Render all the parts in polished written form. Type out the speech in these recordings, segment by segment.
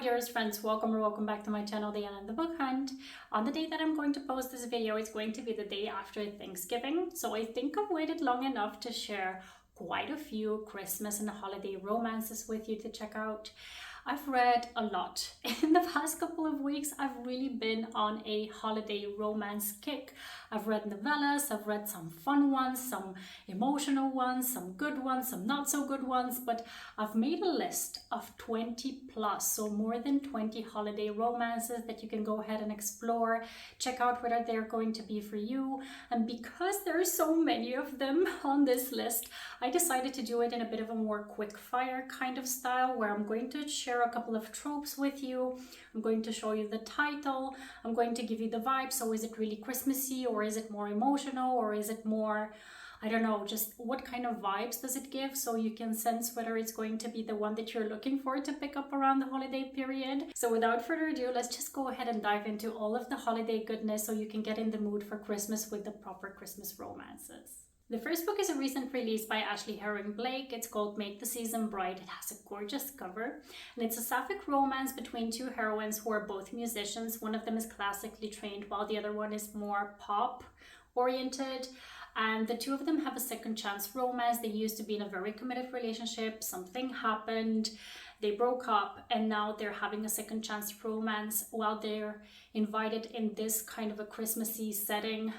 dearest friends, welcome or welcome back to my channel, Diana and the Book Hunt. On the day that I'm going to post this video, it's going to be the day after Thanksgiving. So I think I've waited long enough to share quite a few Christmas and holiday romances with you to check out. I've read a lot. In the past couple of weeks, I've really been on a holiday romance kick. I've read novellas, I've read some fun ones, some emotional ones, some good ones, some not so good ones, but I've made a list of 20 plus, so more than 20 holiday romances that you can go ahead and explore, check out whether they're going to be for you. And because there are so many of them on this list, I decided to do it in a bit of a more quick fire kind of style, where I'm going to share a couple of tropes with you. I'm going to show you the title. I'm going to give you the vibe. So is it really Christmassy, or is it more emotional, or is it more, I don't know, just what kind of vibes does it give, so you can sense whether it's going to be the one that you're looking for to pick up around the holiday period. So without further ado, let's just go ahead and dive into all of the holiday goodness so you can get in the mood for Christmas with the proper Christmas romances. The first book is a recent release by Ashley Herring Blake. It's called Make the Season Bright. It has a gorgeous cover, and it's a sapphic romance between two heroines who are both musicians. One of them is classically trained while the other one is more pop oriented, and the two of them have a second chance romance. They used to be in a very committed relationship. Something happened, they broke up, and now they're having a second chance romance while they're invited in this kind of a Christmassy setting.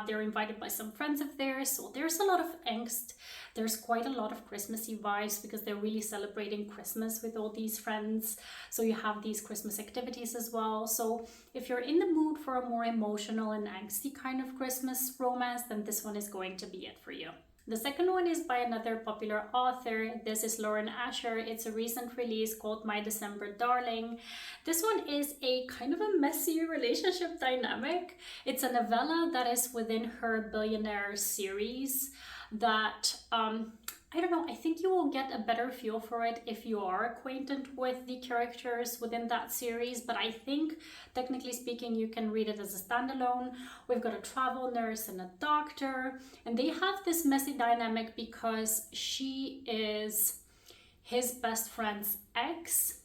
They're invited by some friends of theirs, so there's a lot of angst. There's quite a lot of Christmassy vibes because they're really celebrating Christmas with all these friends. So you have these Christmas activities as well. So if you're in the mood for a more emotional and angsty kind of Christmas romance, then this one is going to be it for you. The second one is by another popular author. This is Lauren Asher. It's a recent release called My December Darling. This one is a kind of a messy relationship dynamic. It's a novella that is within her Billionaire series that, I don't know, I think you will get a better feel for it if you are acquainted with the characters within that series, but I think, technically speaking, you can read it as a standalone. We've got a travel nurse and a doctor, and they have this messy dynamic because she is his best friend's ex,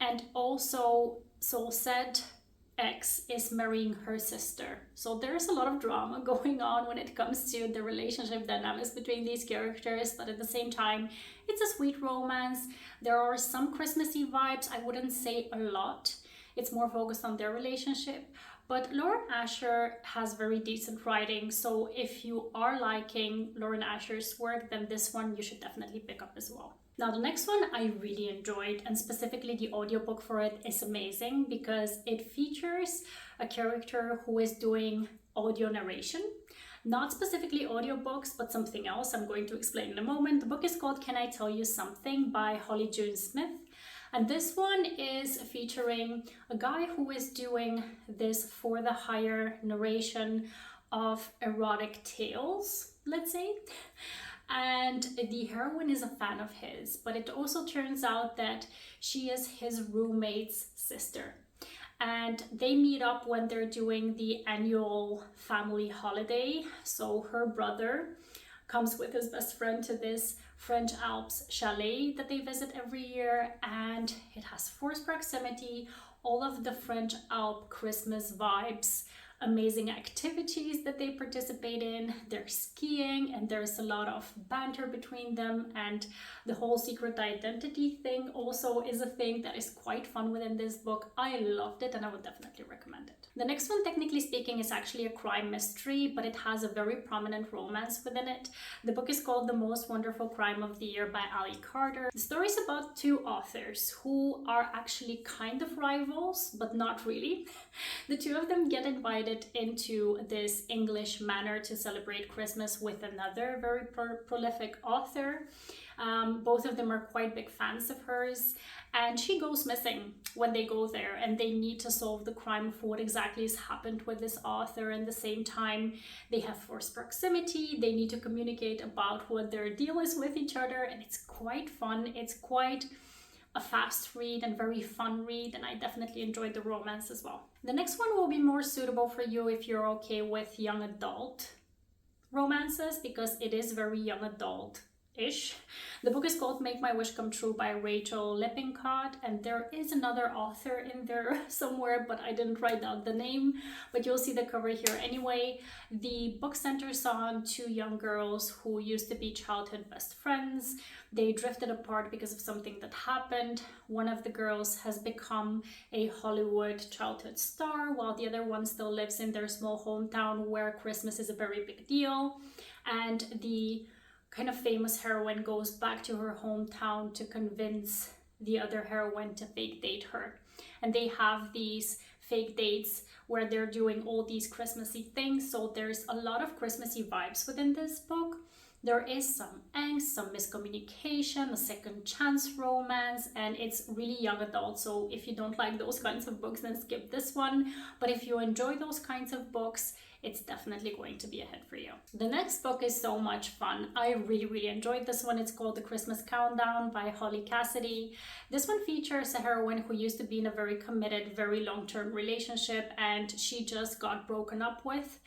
and also, so said ex is marrying her sister. So there's a lot of drama going on when it comes to the relationship dynamics between these characters, but at the same time, it's a sweet romance. There are some Christmassy vibes. I wouldn't say a lot. It's more focused on their relationship. But Lauren Asher has very decent writing, so if you are liking Lauren Asher's work, then this one you should definitely pick up as well. Now, the next one I really enjoyed, and specifically the audiobook for it is amazing because it features a character who is doing audio narration. Not specifically audiobooks, but something else I'm going to explain in a moment. The book is called Can I Tell You Something by Holly June Smith. And this one is featuring a guy who is doing this for the hire narration of erotic tales, let's say. And the heroine is a fan of his, but it also turns out that she is his roommate's sister. And they meet up when they're doing the annual family holiday. So her brother comes with his best friend to this French Alps chalet that they visit every year, and it has forced proximity, all of the French Alp Christmas vibes, amazing activities that they participate in. They're skiing, and there's a lot of banter between them, and the whole secret identity thing also is a thing that is quite fun within this book. I loved it, and I would definitely recommend it. The next one, technically speaking, is actually a crime mystery, but it has a very prominent romance within it. The book is called The Most Wonderful Crime of the Year by Ali Carter. The story is about two authors who are actually kind of rivals, but not really. The two of them get invited into this English manor to celebrate Christmas with another very prolific author. Both of them are quite big fans of hers, and she goes missing when they go there, and they need to solve the crime of what exactly has happened with this author. And at the same time, they have forced proximity. They need to communicate about what their deal is with each other, and it's quite fun. It's quite a fast read and very fun read, and I definitely enjoyed the romance as well. The next one will be more suitable for you if you're okay with young adult romances, because it is very young adult ish. The book is called Make My Wish Come True by Rachel Lippincott, and there is another author in there somewhere, but I didn't write down the name, but you'll see the cover here anyway. The book centers on two young girls who used to be childhood best friends. They drifted apart because of something that happened. One of the girls has become a Hollywood childhood star, while the other one still lives in their small hometown where Christmas is a very big deal. And the kind of famous heroine goes back to her hometown to convince the other heroine to fake date her. And they have these fake dates where they're doing all these Christmassy things. So there's a lot of Christmassy vibes within this book. There is some angst, some miscommunication, a second chance romance, and it's really young adult. So if you don't like those kinds of books, then skip this one. But if you enjoy those kinds of books, it's definitely going to be a hit for you. The next book is so much fun. I really enjoyed this one. It's called The Christmas Countdown by Holly Cassidy. This one features a heroine who used to be in a very committed, very long-term relationship, and she just got broken up with.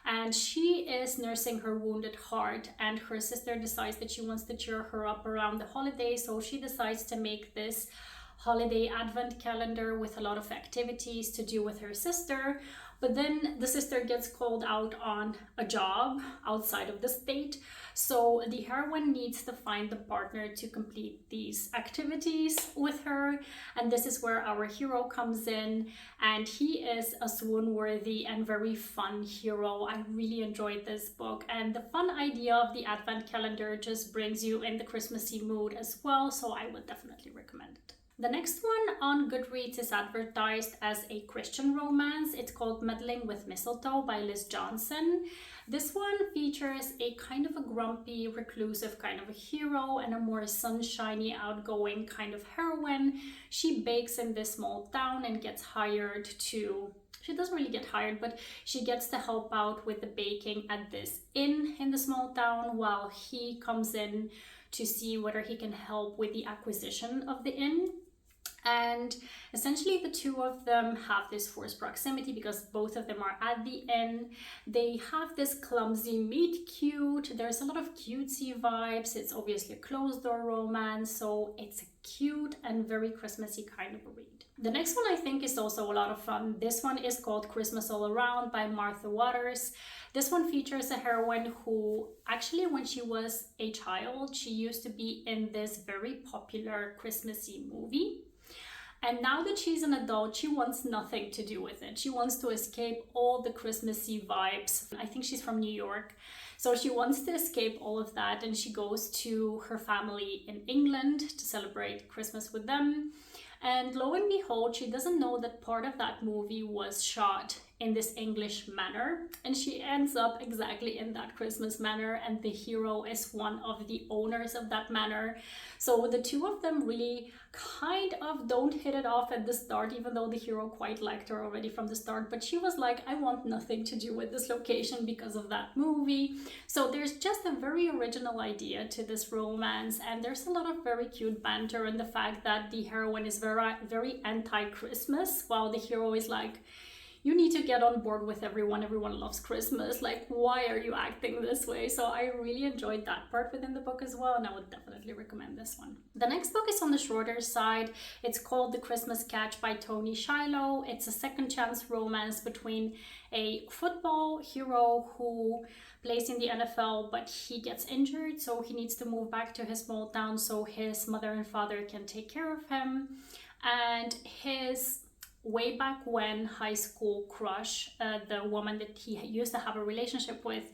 And she is nursing her wounded heart, and her sister decides that she wants to cheer her up around the holidays, so she decides to make this holiday advent calendar with a lot of activities to do with her sister. But then the sister gets called out on a job outside of the state. So the heroine needs to find the partner to complete these activities with her. And this is where our hero comes in. And he is a swoon-worthy and very fun hero. I really enjoyed this book. And the fun idea of the advent calendar just brings you in the Christmassy mood as well. So I would definitely recommend it. The next one on Goodreads is advertised as a Christian romance. It's called Meddling with Mistletoe by Liz Johnson. This one features a kind of a grumpy, reclusive kind of a hero and a more sunshiny, outgoing kind of heroine. She bakes in this small town and gets hired to... She doesn't really get hired, but she gets to help out with the baking at this inn in the small town while he comes in to see whether he can help with the acquisition of the inn. And essentially the two of them have this forced proximity because both of them are at the inn. They have this clumsy meet cute. There's a lot of cutesy vibes. It's obviously a closed door romance, so it's a cute and very Christmassy kind of a read. The next one I think is also a lot of fun. This one is called Christmas All Around by Martha Waters. This one features a heroine who actually, when she was a child, she used to be in this very popular Christmassy movie. And now that she's an adult, she wants nothing to do with it. She wants to escape all the Christmassy vibes. I think she's from New York. So she wants to escape all of that, and she goes to her family in England to celebrate Christmas with them. And lo and behold, she doesn't know that part of that movie was shot in this English manor, and she ends up exactly in that Christmas manor, and the hero is one of the owners of that manor. So the two of them really kind of don't hit it off at the start, even though the hero quite liked her already from the start, but she was like, I want nothing to do with this location because of that movie. So there's just a very original idea to this romance, and there's a lot of very cute banter, and the fact that the heroine is very anti-Christmas while the hero is like, you need to get on board with everyone. Everyone loves Christmas. Like, why are you acting this way? So I really enjoyed that part within the book as well, and I would definitely recommend this one. The next book is on the shorter side. It's called The Christmas Catch by Toni Shiloh. It's a second chance romance between a football hero who plays in the NFL, but he gets injured, so he needs to move back to his small town so his mother and father can take care of him. And his way back when high school crush, the woman that he used to have a relationship with,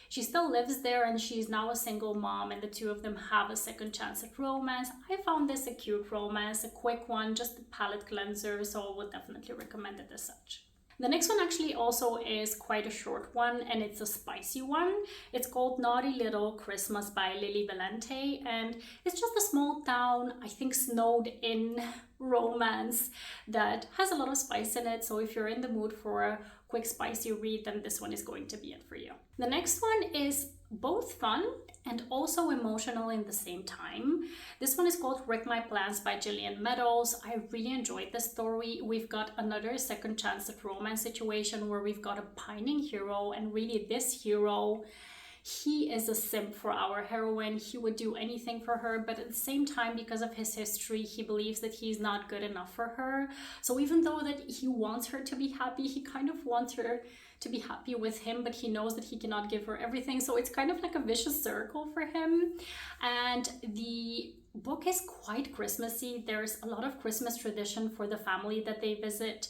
she still lives there, and she's now a single mom, and the two of them have a second chance at romance. I found this a cute romance, a quick one, just a palate cleanser, so I would definitely recommend it as such. The next one actually also is quite a short one, and it's a spicy one. It's called Naughty Little Christmas by Lily Valente, and it's just a small town, I think snowed in romance that has a lot of spice in it. So if you're in the mood for a quick spicy read, then this one is going to be it for you. The next one is both fun and also emotional in the same time. This one is called Wreck My Plans by Gillian Meadows. I really enjoyed the story. We've got another second chance at romance situation where we've got a pining hero, and really this hero, He is a simp for our heroine. He would do anything for her, but at the same time, because of his history, he believes that he's not good enough for her. So even though that he wants her to be happy, he kind of wants her to be happy with him, but he knows that he cannot give her everything. So it's kind of like a vicious circle for him. And the book is quite Christmassy. There's a lot of Christmas tradition for the family that they visit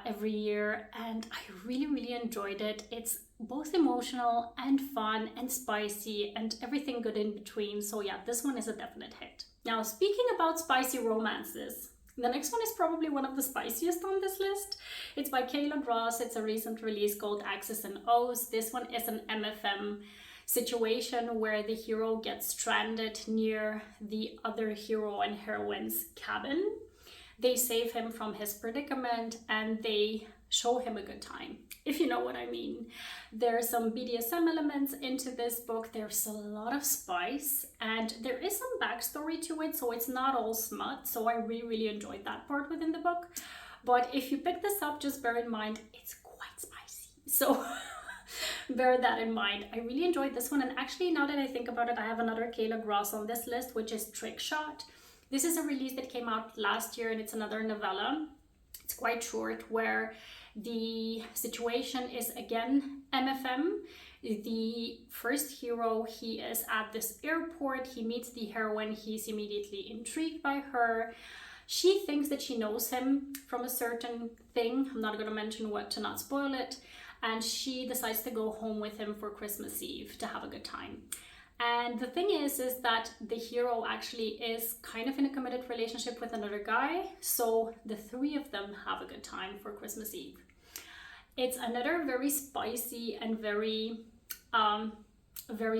every year, and I really enjoyed it. It's both emotional and fun and spicy and everything good in between. So yeah, this one is a definite hit. Now, speaking about spicy romances, the next one is probably one of the spiciest on this list. It's by Kayla Gross. It's a recent release called X's and O's. This one is an MFM situation where the hero gets stranded near the other hero and heroine's cabin. They save him from his predicament and they show him a good time, if you know what I mean. There's some BDSM elements into this book. There's a lot of spice and there is some backstory to it, so it's not all smut. So I really enjoyed that part within the book. But if you pick this up, just bear in mind it's quite spicy. So bear that in mind. I really enjoyed this one, and actually now that I think about it, I have another Kayla Gross on this list, which is Trick Shot. This is a release that came out last year and it's another novella. It's quite short, where the situation is again MFM. The first hero, he is at this airport, he meets the heroine, he's immediately intrigued by her. She thinks that she knows him from a certain thing. I'm not going to mention what to not spoil it. And she decides to go home with him for Christmas Eve to have a good time. And the thing is that the hero actually is kind of in a committed relationship with another guy. So the three of them have a good time for Christmas Eve. It's another very spicy and very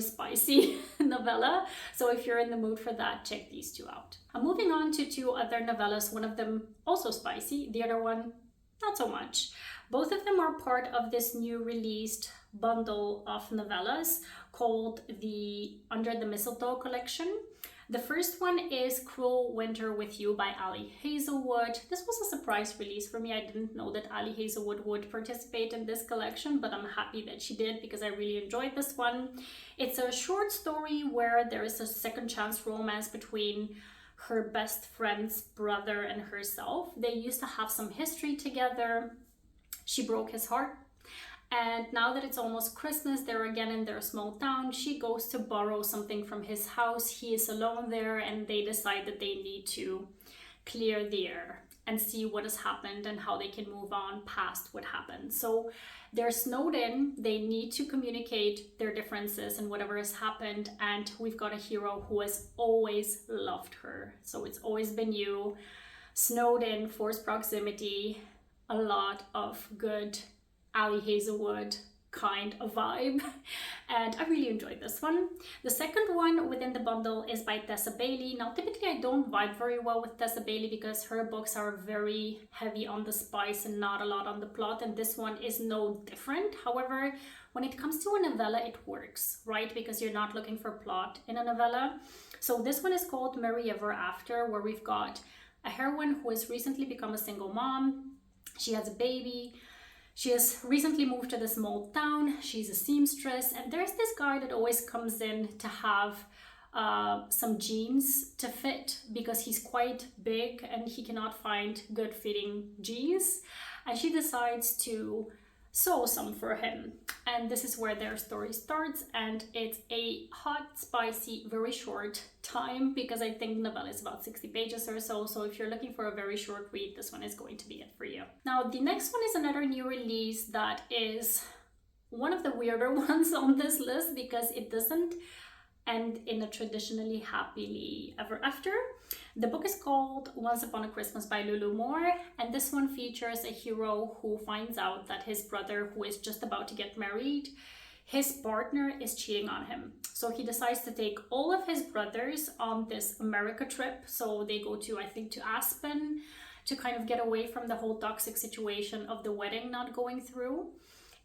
spicy novella. So if you're in the mood for that, check these two out. I'm moving on to two other novellas. One of them also spicy, the other one not so much. Both of them are part of this new released bundle of novellas called the Under the Mistletoe collection. The first one is Cruel Winter with You by Ali Hazelwood. This was a surprise release for me. I didn't know that Ali Hazelwood would participate in this collection, but I'm happy that she did because I really enjoyed this one. It's a short story where there is a second chance romance between her best friend's brother and herself. They used to have some history together. She broke his heart. And now that it's almost Christmas, they're again in their small town. She goes to borrow something from his house. He is alone there and they decide that they need to clear the air and see what has happened and how they can move on past what happened. So they're snowed in. They need to communicate their differences and whatever has happened. And we've got a hero who has always loved her. So it's always been you. Snowed in, forced proximity, a lot of good Ali Hazelwood kind of vibe, and I really enjoyed this one. The second one within the bundle is by Tessa Bailey. Now typically I don't vibe very well with Tessa Bailey because her books are very heavy on the spice and not a lot on the plot, and this one is no different. However, when it comes to a novella, it works, right? Because you're not looking for plot in a novella. So this one is called Merry Ever After, where we've got a heroine who has recently become a single mom. She has a baby. She has recently moved to the small town. She's a seamstress, and there's this guy that always comes in to have some jeans to fit because he's quite big and he cannot find good fitting jeans. And she decides to sew some for him. And this is where their story starts, and it's a hot, spicy, very short time because I think the novella is about 60 pages or so. So if you're looking for a very short read, this one is going to be it for you. Now, the next one is another new release that is one of the weirder ones on this list because it doesn't end in a traditionally happily ever after. The book is called Once Upon a Christmas by Lulu Moore, and this one features a hero who finds out that his brother, who is just about to get married, his partner is cheating on him. So he decides to take all of his brothers on this America trip. So they go to, I think, to Aspen to kind of get away from the whole toxic situation of the wedding not going through.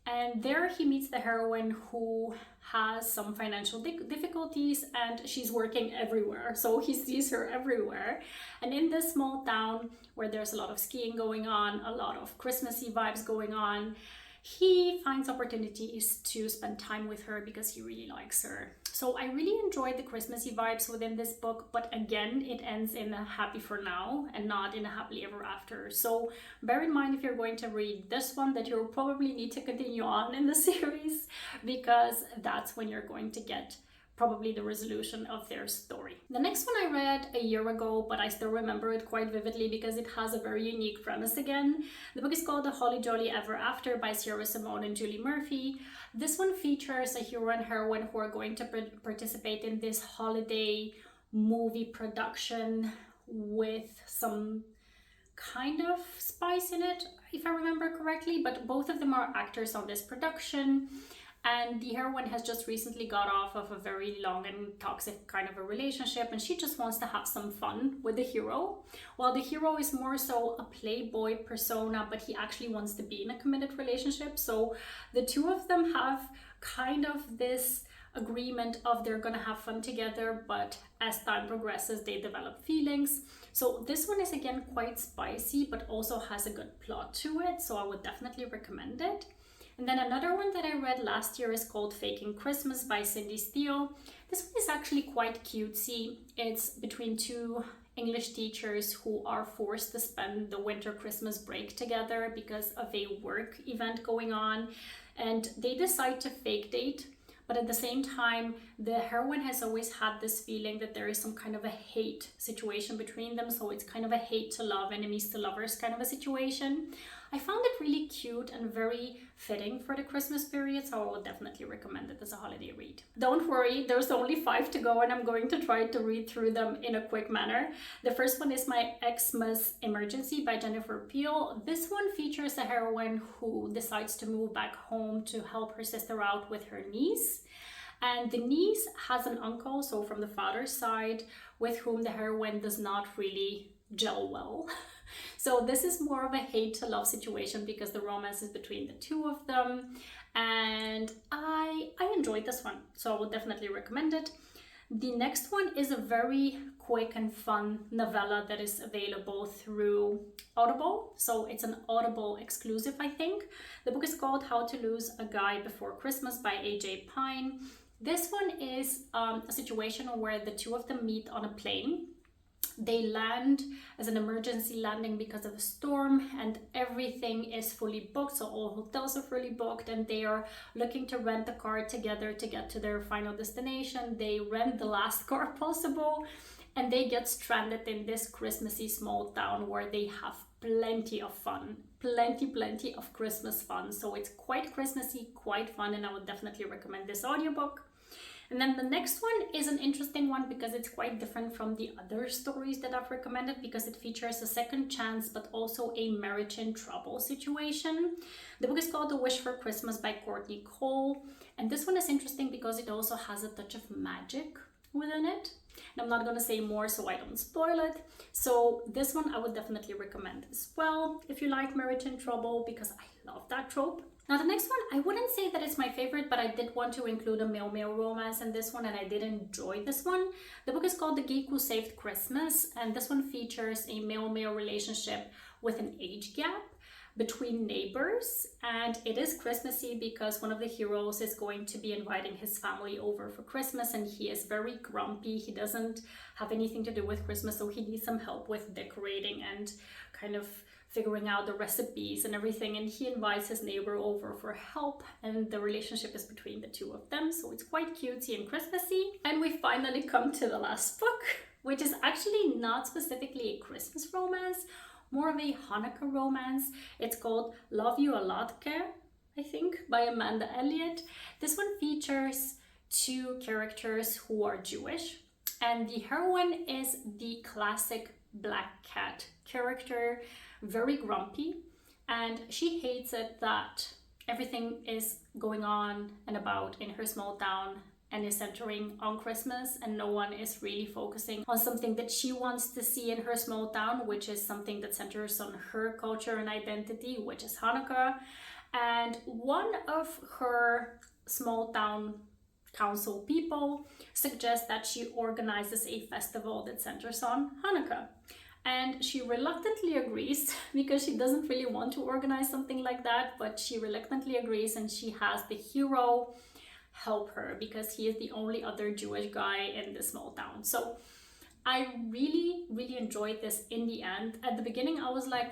And there he meets the heroine who has some financial difficulties and she's working everywhere. So he sees her everywhere. And in this small town where there's a lot of skiing going on, a lot of Christmassy vibes going on, he finds opportunities to spend time with her because he really likes her. So I really enjoyed the Christmassy vibes within this book, but again, it ends in a happy for now and not in a happily ever after. So bear in mind, if you're going to read this one, that you'll probably need to continue on in the series, because that's when you're going to get probably the resolution of their story. The next one I read a year ago, but I still remember it quite vividly because it has a very unique premise again. The book is called The Holly Jolly Ever After by Sierra Simone and Julie Murphy. This one features a hero and heroine who are going to participate in this holiday movie production with some kind of spice in it, if I remember correctly, but both of them are actors on this production. And the heroine has just recently got off of a very long and toxic kind of a relationship, and she just wants to have some fun with the hero. While the hero is more so a playboy persona, but he actually wants to be in a committed relationship. So the two of them have kind of this agreement of they're gonna have fun together, but as time progresses, they develop feelings. So this one is again quite spicy, but also has a good plot to it. So I would definitely recommend it. And then another one that I read last year is called Faking Christmas by Cindy Steele. This one is actually quite cutesy. It's between two English teachers who are forced to spend the winter Christmas break together because of a work event going on. And they decide to fake date. But at the same time, the heroine has always had this feeling that there is some kind of a hate situation between them. So it's kind of a hate to love, enemies to lovers kind of a situation. I found it really cute and very fitting for the Christmas period, so I would definitely recommend it as a holiday read. Don't worry, there's only 5 to go and I'm going to try to read through them in a quick manner. The first one is My Xmas Emergency by Jennifer Peel. This one features a heroine who decides to move back home to help her sister out with her niece. And the niece has an uncle, so from the father's side, with whom the heroine does not really gel well. So this is more of a hate to love situation because the romance is between the two of them, and I enjoyed this one, so I would definitely recommend it. The next one is a very quick and fun novella that is available through Audible, so it's an Audible exclusive, I think. The book is called How to Lose a Guy Before Christmas by AJ Pine. This one is a situation where the two of them meet on a plane. They land as an emergency landing because of a storm, and everything is fully booked, so all hotels are fully booked, and they are looking to rent a car together to get to their final destination. They rent the last car possible, and they get stranded in this Christmassy small town where they have plenty of fun, plenty of Christmas fun. So it's quite Christmassy, quite fun, and I would definitely recommend this audiobook. And then the next one is an interesting one because it's quite different from the other stories that I've recommended, because it features a second chance but also a marriage in trouble situation. The book is called The Wish for Christmas by Courtney Cole. And this one is interesting because it also has a touch of magic within it. And I'm not going to say more so I don't spoil it. So this one I would definitely recommend as well if you like marriage in trouble, because I love that trope. Now the next one, I wouldn't say that it's my favorite, but I did want to include a male-male romance in this one, and I did enjoy this one. The book is called The Geek Who Saved Christmas, and this one features a male-male relationship with an age gap between neighbors, and it is Christmassy because one of the heroes is going to be inviting his family over for Christmas, and he is very grumpy. He doesn't have anything to do with Christmas, so he needs some help with decorating and kind of figuring out the recipes and everything, and he invites his neighbor over for help, and the relationship is between the two of them, so it's quite cutesy and Christmassy. And we finally come to the last book, which is actually not specifically a Christmas romance, more of a Hanukkah romance. It's called Love You a Lot Care, I think, by Amanda Elliott. This one features 2 characters who are Jewish, and the heroine is the classic black cat character, very grumpy, and she hates it that everything is going on and about in her small town and is centering on Christmas, and no one is really focusing on something that she wants to see in her small town, which is something that centers on her culture and identity, which is Hanukkah. And one of her small town council people suggests that she organizes a festival that centers on Hanukkah. And she reluctantly agrees because she doesn't really want to organize something like that, but she reluctantly agrees, and she has the hero help her because he is the only other Jewish guy in this small town. So I really enjoyed this in the end. At the beginning, I was like,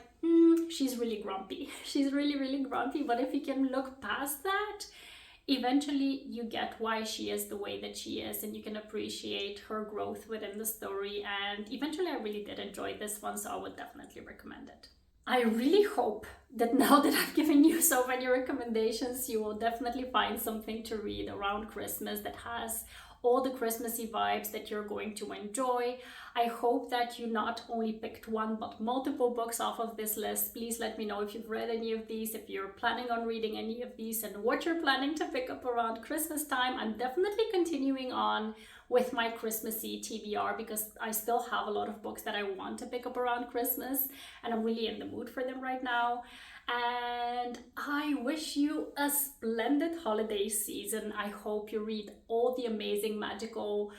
she's really grumpy. She's really grumpy. But if you can look past that, eventually you get why she is the way that she is, and you can appreciate her growth within the story. And eventually I really did enjoy this one, so I would definitely recommend it. I really hope that now that I've given you so many recommendations, you will definitely find something to read around Christmas that has all the Christmassy vibes that you're going to enjoy. I hope that you not only picked one but multiple books off of this list. Please let me know if you've read any of these, if you're planning on reading any of these, and what you're planning to pick up around Christmas time. I'm definitely continuing on with my Christmassy TBR because I still have a lot of books that I want to pick up around Christmas, and I'm really in the mood for them right now. And I wish you a splendid holiday season. I hope you read all the amazing, magical,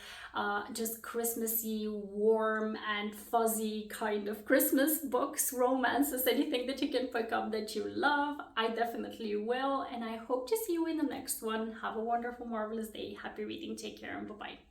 just Christmassy, warm and fuzzy kind of Christmas books, romances, anything that you can pick up that you love. I definitely will, and I hope to see you in the next one. Have a wonderful, marvelous day. Happy reading. Take care, and bye-bye.